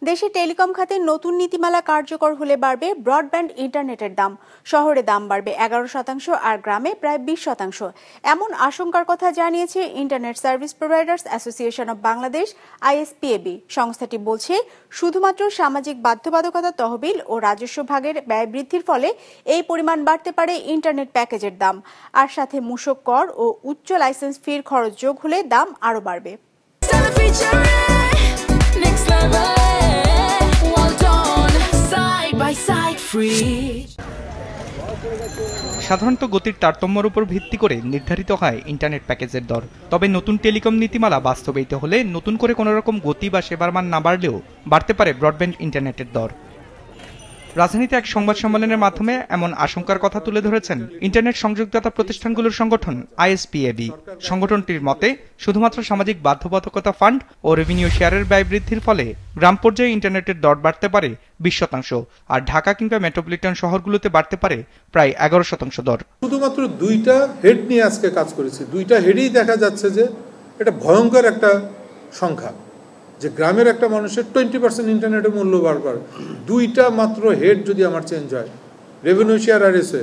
দেশে টেলিকম খাতে নতুন নীতিমালা কার্যকর হলে বাড়বে ব্রডব্যান্ড ইন্টারনেটের দাম। শহরে দাম বাড়বে 11% আর গ্রামে প্রায় 20%। এমন আশঙ্কার কথা জানিয়েছে internet service providers association of Bangladesh ISPAB. সংস্থাটি বলছে, শুধুমাত্র সামাজিক বাধ্যবাধকতা তহবিল ও রাজস্ব ভাগের ব্যয় বৃদ্ধির ফলে এই পরিমাণ বাড়তে পারে ইন্টারনেট প্যাকেজের দাম। আর সাথে মূসক কর ও উচ্চ লাইসেন্স ফির খরচ যোগ হলে দাম আরও বাড়বে। সাধারণত গতির তারতম্যের উপর ভিত্তি করে নির্ধারিত হয় ইন্টারনেট প্যাকেজের দর। তবে নতুন টেলিকম নীতিমালা বাস্তবায়িত হলে নতুন করে কোনো রকম গতি বা সেবার মান না বাড়লেও বাড়তে পারে ব্রডব্যান্ড ইন্টারনেটের দর। রাজধানীতে এক সংবাদ সম্মেলনের মাধ্যমে এমন আশঙ্কার কথা তুলে ধরেছেন ইন্টারনেট সংযোগদাতা প্রতিষ্ঠানগুলোর সংগঠন আইএসপিএবি। সংগঠনটির মতে, শুধুমাত্র সামাজিক বাধ্যবাধকতা ফান্ড ও রেভিনিউ শেয়ারের ব্যয় বৃদ্ধির ফলে গ্রাম পর্যায়ে ইন্টারনেটের দর বাড়তে পারে 20%, আর ঢাকা কিংবা মেট্রোপলিটন শহরগুলোতে বাড়তে পারে প্রায় 11% দর। শুধুমাত্র দুইটা হেড নিয়ে আজকে কাজ করেছি। দুইটা হেডেই দেখা যাচ্ছে যে এটা ভয়ঙ্কর একটা সংখ্যা, যে গ্রামের একটা মানুষের 20% ইন্টারনেটের মূল্য বাড়বার। দুইটা মাত্র হেড যদি আমার চেঞ্জ হয়, রেভিনিউ শেয়ার আর এসে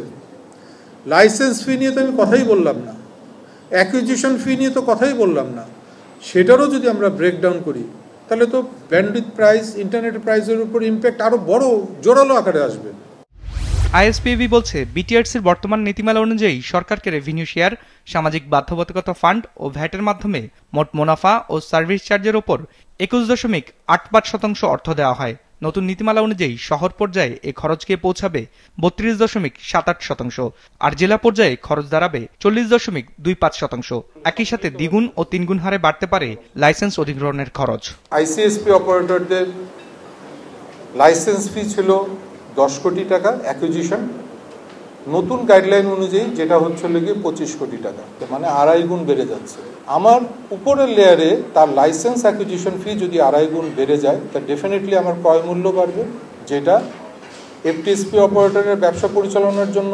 লাইসেন্স ফি নিয়ে তো আমি কথাই বললাম না, অ্যাকুইজিশন ফি নিয়ে তো কথাই বললাম না, সেটারও যদি আমরা ব্রেকডাউন করি তাহলে তো ব্যান্ডউইথ প্রাইস, ইন্টারনেট প্রাইসের উপর ইম্প্যাক্ট আরো বড় জোরালো আকারে আসবে। আইএসপিএবি বলছে, বিটিআরসির বর্তমান নীতিমালা অনুযায়ী সরকারকে রেভিনিউ শেয়ার, সামাজিক বাধ্যবাধকতা ফান্ড ও ভ্যাটের মাধ্যমে মোট মুনাফা ও সার্ভিস চার্জের ওপর 21.85% অর্থ দেওয়া হয়। নতুন নীতিমালা অনুযায়ী শহর পর্যায়ে এ খরচ গিয়ে পৌঁছাবে 32.78%, আর জেলা পর্যায়ে খরচ দাঁড়াবে 40.25%। একই সাথে দ্বিগুণ ও তিনগুণ হারে বাড়তে পারে লাইসেন্স অধিগ্রহণের খরচ। আইসিএসপি অপারেটরদের লাইসেন্স ফি ছিল 10 কোটি টাকা অ্যাকুইজিশন, নতুন গাইডলাইন অনুযায়ী যেটা হচ্ছে 25 কোটি টাকা, মানে 2.5 গুণ বেড়ে যাচ্ছে। আমার উপরের লেয়ারে তার লাইসেন্স অ্যাকুইজিশন ফি যদি 2.5 গুণ বেড়ে যায়, তা ডেফিনেটলি আমার ক্রয় মূল্য বাড়বে, যেটা এফটিএসপি অপারেটরের ব্যবসা পরিচালনার জন্য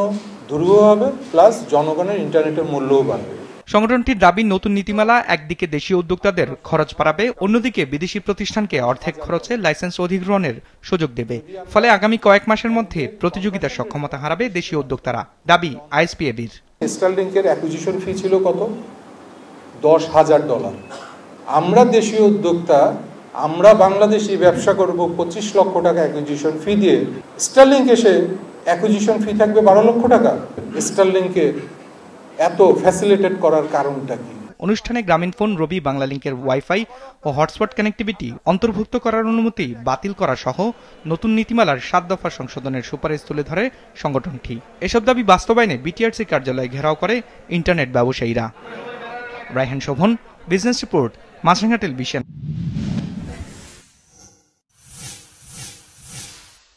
দুর্বহ হবে, প্লাস জনগণের ইন্টারনেটের মূল্যও বাড়বে। সংগঠনটির দাবি, নতুন নীতিমালা একদিকে দেশীয় উদ্যোক্তাদের খরচ বাড়াবে, অন্যদিকে বিদেশি প্রতিষ্ঠানকে অর্ধেক খরচে লাইসেন্স অধিগ্রহণের সুযোগ দেবে। ফলে আগামী কয়েক মাসের মধ্যে প্রতিযোগিতার সক্ষমতা হারাবে দেশীয় উদ্যোক্তারা। দাবি আইএসপিএবির। স্টারলিংকের অ্যাকুইজিশন ফি ছিল কত? $10,000। আমরা দেশীয় উদ্যোক্তা, আমরা বাংলাদেশি ব্যবসা করব 25 লক্ষ টাকা অ্যাকুইজিশন ফি দিয়ে, স্টারলিংক এসে অ্যাকুইজিশন ফি থাকবে 12 লক্ষ টাকা। স্টারলিংকে এত ফ্যাসিলিটেট করার কারণটা কি? অনুষ্ঠানে গ্রামীণফোন, রবি, বাংলালিংকের ওয়াইফাই ও হটস্পট কানেক্টিভিটি অন্তর্ভুক্ত করার অনুমতি বাতিল করা সহ নতুন নীতিমালার 7 দফা সংশোধনের সুপারিশ তুলে ধরে সংগঠনটি। এসব দাবি বাস্তবায়নে বিটিআরসি কার্যালয় ঘেরাও করে ইন্টারনেট ব্যবসায়ীরা। রায়হান শোভন, বিজনেস রিপোর্ট, মাছরাঙা টেলিভিশন।